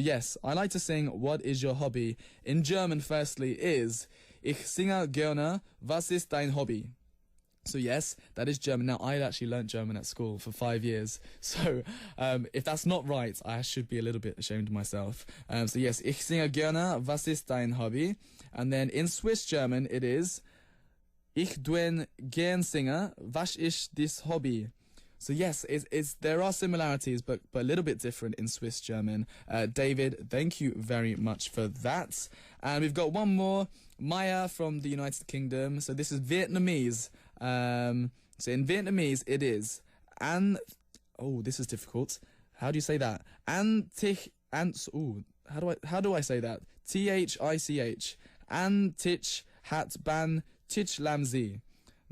Yes, I like to sing What is your hobby? In German, firstly, is Ich singe gerne, was ist dein Hobby? So yes, that is German. Now, I had actually learnt German at school for 5 years. So if that's not right, I should be a little bit ashamed of myself. So yes, Ich singe gerne, was ist dein Hobby? And then in Swiss German, it is Ich tue gern singe, was ist dies Hobby? So yes, there are similarities, but a little bit different in Swiss German. David, thank you very much for that. And we've got one more, Maya from the United Kingdom. So this is Vietnamese. So in Vietnamese, it is this is difficult. How do you say that? How do I say that? THICH. Tich hat ban tich lamzi.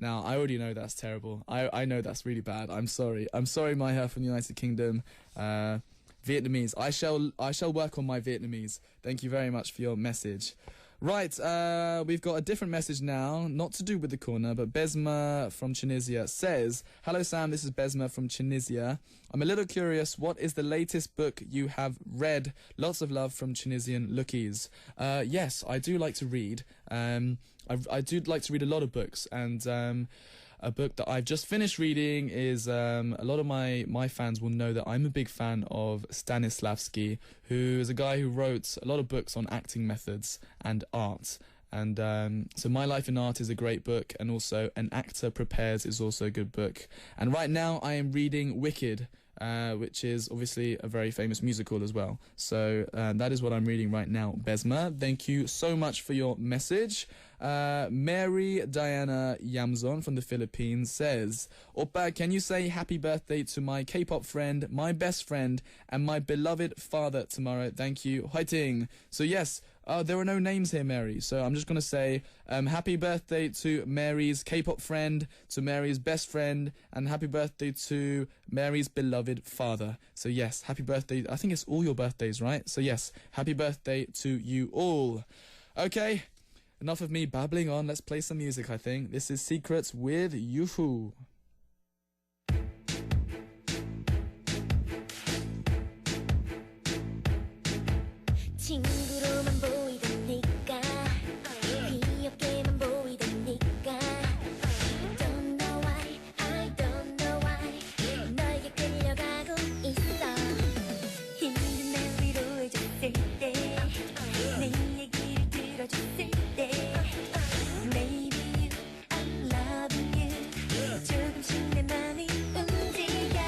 Now, I already know that's terrible. I know that's really bad. I'm sorry. I'm sorry, Maya from the United Kingdom. Vietnamese. I shall work on my Vietnamese. Thank you very much for your message. Right, we've got a different message now, not to do with the corner, but Besma from Tunisia says, Hello Sam, this is Besma from Tunisia. I'm a little curious, what is the latest book you have read? Lots of love from Tunisian lookies. Yes, I do like to read. I do like to read a lot of books, and a book that I've just finished reading is, a lot of my fans will know that I'm a big fan of Stanislavski, who is a guy who wrote a lot of books on acting methods and art. And so My Life in Art is a great book, and also An Actor Prepares is also a good book. And right now I am reading Wicked, which is obviously a very famous musical as well. So that is what I'm reading right now, Besma. Thank you so much for your message. Mary Diana Yamzon from the Philippines says, Oppa, can you say happy birthday to my K-pop friend, my best friend, and my beloved father tomorrow? Thank you. Haiting. So yes, there are no names here, Mary. So I'm just going to say happy birthday to Mary's K-pop friend, to Mary's best friend, and happy birthday to Mary's beloved father. So yes, happy birthday. I think it's all your birthdays, right? So yes, happy birthday to you all. Okay, enough of me babbling on. Let's play some music, I think. This is Secrets with Yoo-Hoo. 친구로만 보이던 네가 귀엽게만 보이던 네가 Don't know why, I don't know why 너에게 끌려가고 있어 힘든 날 위로해줬을 때 내 얘기를 들어줬을 때 Maybe you, I'm loving you 조금씩 내 맘이 움직여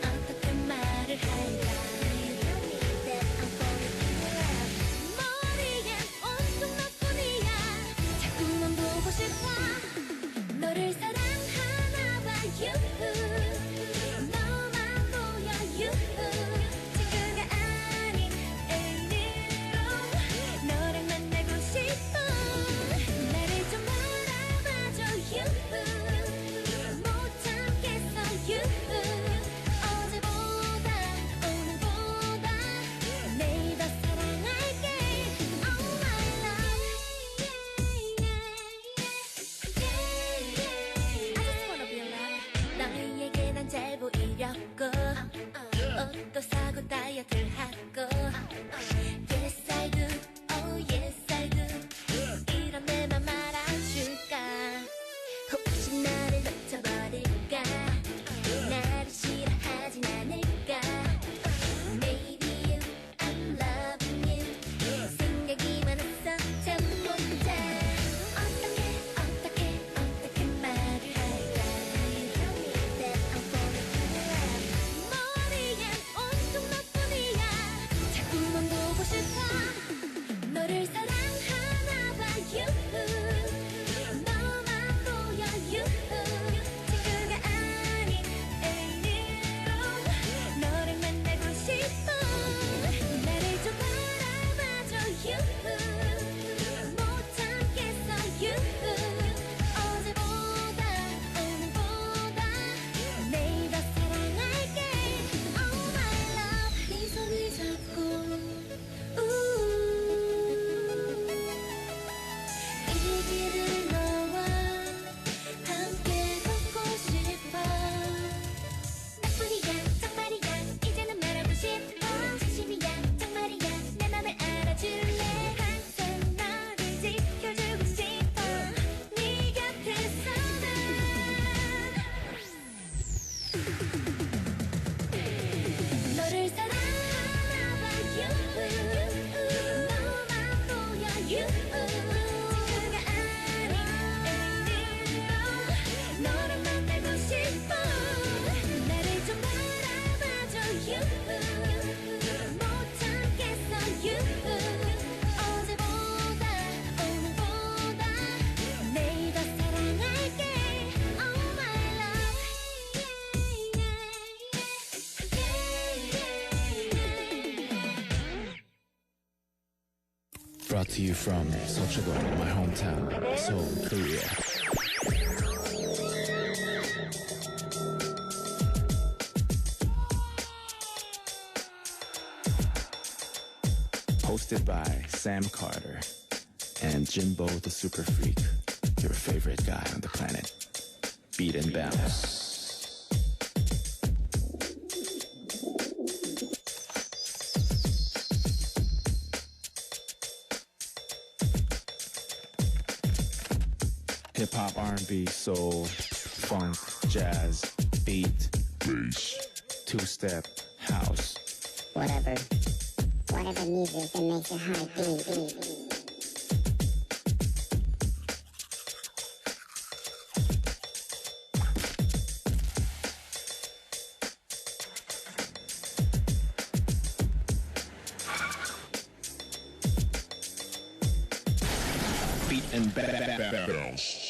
어떻게 말을 할까 너를 사랑하나 봐 유후 너만 보여 유후 친구가 아닌 애인으로 너랑 만나고 싶어 나를 좀 알아봐줘 유후 못 참겠어 유후 어제보다 오늘보다 내일 더 사랑할게 Oh my love 너희에게 난 잘 보이려고 옷도 사고 다이어트를 하고 Yes I do, oh yes I do 이런 내 맘 알아줄까 혹시 나를 놓쳐버릴까 나를 싫어하진 않을까 Maybe you, I'm loving you 생각이 많았어 잠 못 자 어떻게 말을 할까 That I'm falling in love 머리엔 온통 너뿐이야 Brought to you from Seocheon, my hometown, Seoul, Korea. Hosted by Sam Carter and Jimbo the Super Freak, your favorite guy on the planet. Beat and bounce. Hip-hop, R&B, soul, funk, jazz, beat, bass, two-step, house. Whatever music that makes your heart beat. Beat and bounce.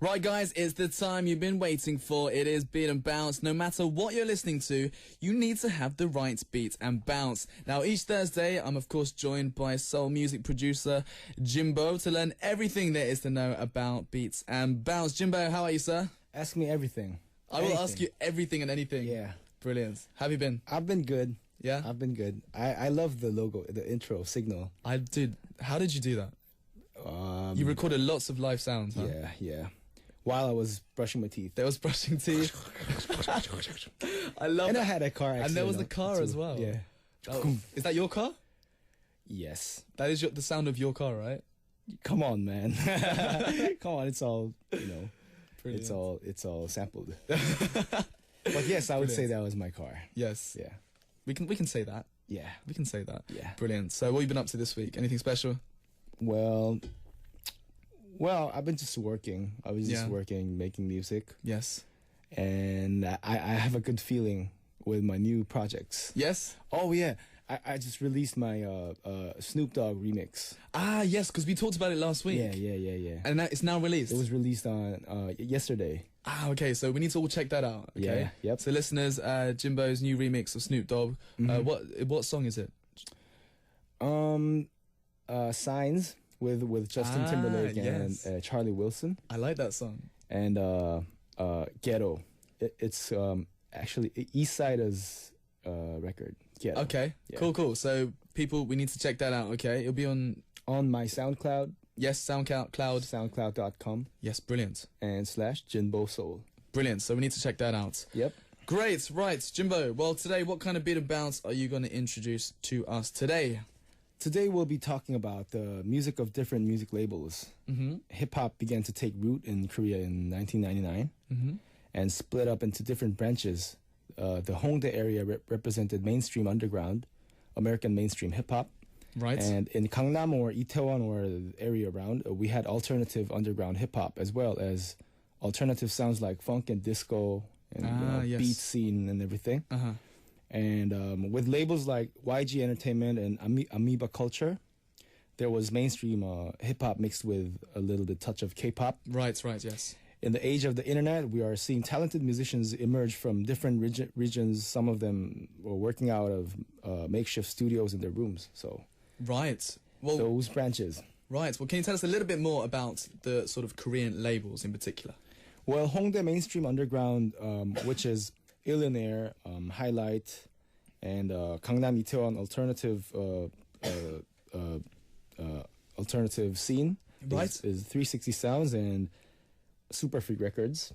Right, guys, it's the time you've been waiting for. It is Beat and Bounce. No matter what you're listening to, you need to have the right beat and bounce. Now, each Thursday, I'm, of course, joined by soul music producer Jimbo to learn everything there is to know about beats and bounce. Jimbo, how are you, sir? Ask me everything. I will ask you everything and anything. Yeah. Brilliant. How have you been? I've been good. Yeah? I've been good. I love the logo, the intro, signal. Dude, how did you do that? You recorded lots of live sounds, huh? Yeah. While I was brushing my teeth. There was brushing teeth. I love And that. I had a car accident. And there was the car too. as well. Yeah. Oh, is that your car? Yes. That is the sound of your car, right? Come on, man. Come on, it's all, Brilliant. it's all sampled. But yes, I would say that was my car. Yes. Yeah. We can say that. Yeah. We can say that. Yeah. Brilliant. So what have you been up to this week? Anything special? Well, I've been just working. I was just working, making music. Yes. And I have a good feeling with my new projects. Yes? Oh, yeah. I just released my Snoop Dogg remix. Ah, yes, because we talked about it last week. Yeah. And it's now released. It was released on yesterday. Ah, okay, so we need to all check that out, okay? Yeah, yep. So listeners, Jimbo's new remix of Snoop Dogg. What song is it? Signs with Justin Timberlake yes. and Charlie Wilson. I like that song. And Ghetto. It's actually East Sider's record. Ghetto. Okay, Yeah. cool. So people, we need to check that out, okay? It'll be on my SoundCloud. Yes, SoundCloud. SoundCloud.com Yes, brilliant. and /Jinbo Soul. Brilliant. So we need to check that out. Yep. Great. Right, Jimbo. Well, today, what kind of beat and bounce are you going to introduce to us today? Today we'll be talking about the music of different music labels. Mm-hmm. Hip-hop began to take root in Korea in 1999 and split up into different branches. The Hongdae area represented mainstream underground, American mainstream hip-hop. Right. And in Gangnam or Itaewon or the area around, we had alternative underground hip-hop as well as alternative sounds like funk and disco and yes. beat scene and everything. Uh-huh. And with labels like YG Entertainment and Amoeba Culture, there was mainstream hip-hop mixed with a little bit touch of K-pop. Right, yes. In the age of the internet, we are seeing talented musicians emerge from different regions. Some of them were working out of makeshift studios in their rooms. So Right. Well, those branches. right. Well, can you tell us a little bit more about the sort of Korean labels in particular? Well, Hongdae Mainstream Underground, which is Illionaire, Highlight, and Gangnam Itaewon alternative scene. Right. Is 360 Sounds and Super Freak Records,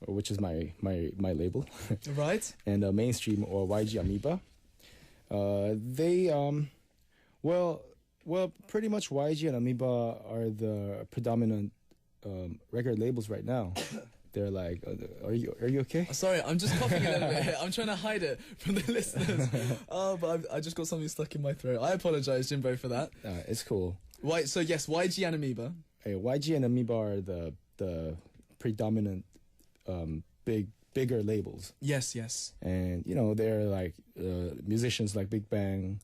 which is my label, Right. and Mainstream or YG Amoeba. Well, pretty much YG and Amoeba are the predominant record labels right now. They're like, are you okay? Sorry, I'm just coughing a little bit here. I'm trying to hide it from the listeners. But I just got something stuck in my throat. I apologize, Jimbo, for that. It's cool. So yes, YG and Amoeba. YG and Amoeba are the predominant bigger labels, Yes. and they're like musicians like Big Bang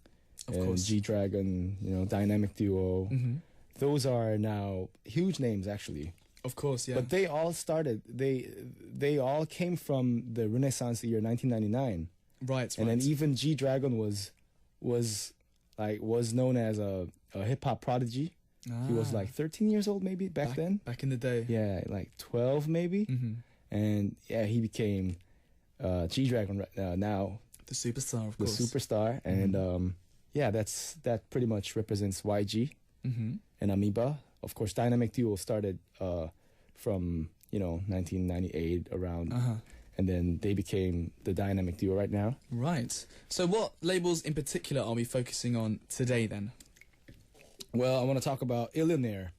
and course. G-Dragon, Dynamic Duo. Mm-hmm. Those are now huge names actually. Of course, yeah. But they all started. They all came from the Renaissance year 1999, right. and then even G-Dragon was like was known as a hip hop prodigy. He was like 13 years old maybe back then. Back in the day. Yeah, like 12 maybe. And yeah, he became G-Dragon now. The superstar, of The course. superstar. And yeah, that pretty much represents YG and Amoeba. Of course, Dynamic Duo started from 1998 around, and then they became the Dynamic Duo right now. Right. So what labels in particular are we focusing on today then? Well, I want to talk about Illionaire,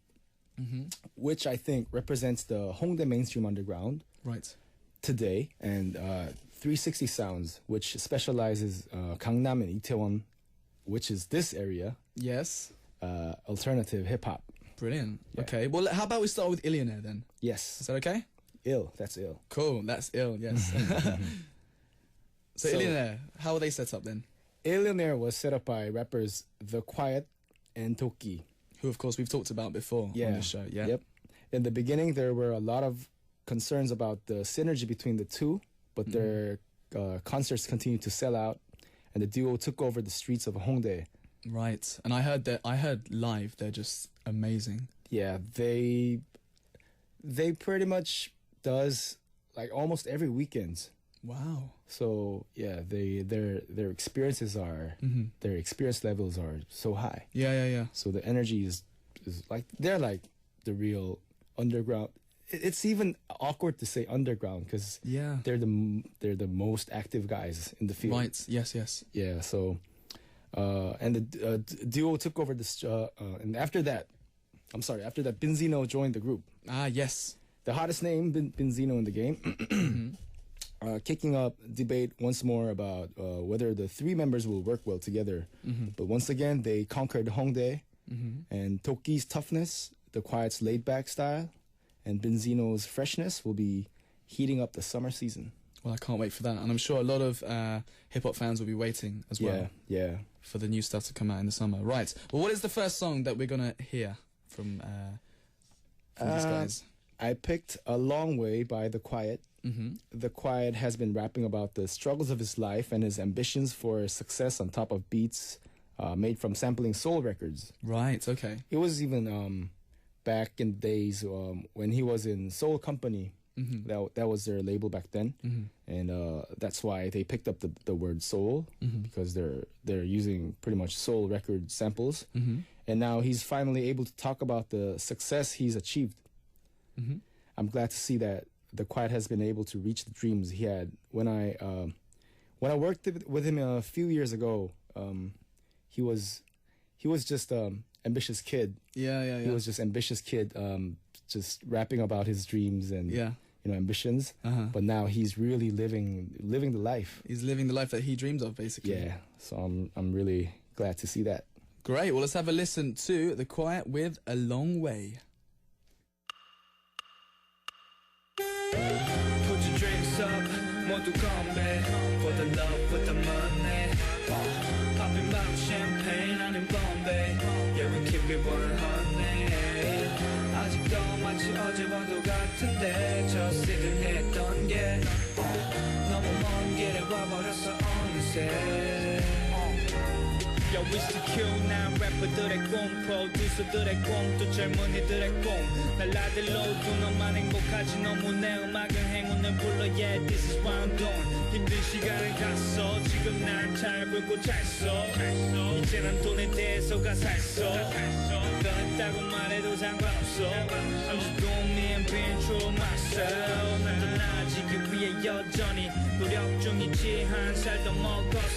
which I think represents the Hongdae mainstream underground Right. today, and 360 Sounds, which specializes Gangnam and Itaewon, which is this area, Yes. alternative hip hop. Brilliant. Yeah. Okay. Well, how about we start with Illionaire then? Yes, Is that okay? ill. That's ill. Cool. That's ill. Yes. So Illionaire, how are they set up then? Illionaire was set up by rappers The Quiet and Toki. Who, of course, we've talked about before on the show. Yeah. Yep. In the beginning, there were a lot of concerns about the synergy between the two, but their concerts continued to sell out, and the duo took over the streets of Hongdae. Right. And I heard live, they're just amazing. Yeah, they pretty much does like almost every weekend. Wow. So yeah, their experiences are their experience levels are so high. Yeah. So the energy is like they're like the real underground. It's even awkward to say underground because Yeah. they're the most active guys in the field. Right. Yes. Yeah. So and the duo took over this. And after that, Benzino joined the group. Ah, yes. The hottest name, Benzino, in the game. Kicking up debate once more about whether the three members will work well together. But once again, they conquered Hongdae, and Toki's toughness, The Quiet's laid-back style, and Benzino's freshness will be heating up the summer season. Well, I can't wait for that. And I'm sure a lot of hip-hop fans will be waiting as well Yeah. for the new stuff to come out in the summer. Right. Well, what is the first song that we're going to hear from these guys? I picked A Long Way by The Quiet. The Quiet has been rapping about the struggles of his life and his ambitions for success on top of beats made from sampling soul records. Right, okay. It was even back in the days when he was in Soul Company. That was their label back then, and that's why they picked up the word soul because they're using pretty much soul record samples. And now he's finally able to talk about the success he's achieved. I'm glad to see that The Quiet has been able to reach the dreams he had. When I worked with him a few years ago, he was just ambitious kid. Yeah. He was just ambitious kid, just rapping about his dreams and ambitions. But now he's really living the life. He's living the life that he dreams of, basically. Yeah. So I'm really glad to see that. Great. Well, let's have a listen to The Quiet with A Long Way. Put your drinks up, 모두 건배 For the love, with the money Popping bottle champagne 아닌 Bombay Yeah, we keep it 100 아직도 마치 어제와도 같은데 저 시즌했던 게 너무 먼 길에 와버렸어 어느새 Yo, we still kill now 래퍼들의 꿈 프로듀서들의 꿈또 젊은이들의 꿈 날라들로 두 너만 행복하지 너무 내 음악은 행운을 불러 Yeah, this is what I'm doing 힘든 시간을 갔어 지금 난 잘 불고 잘 써 이제 난 돈에 대해서가 살써 떠났다고 말해도 상관없어 I'm just doing me and being true to myself 난 더 나아지기 위해 여전히 노력 중이지 한 살 더 먹었어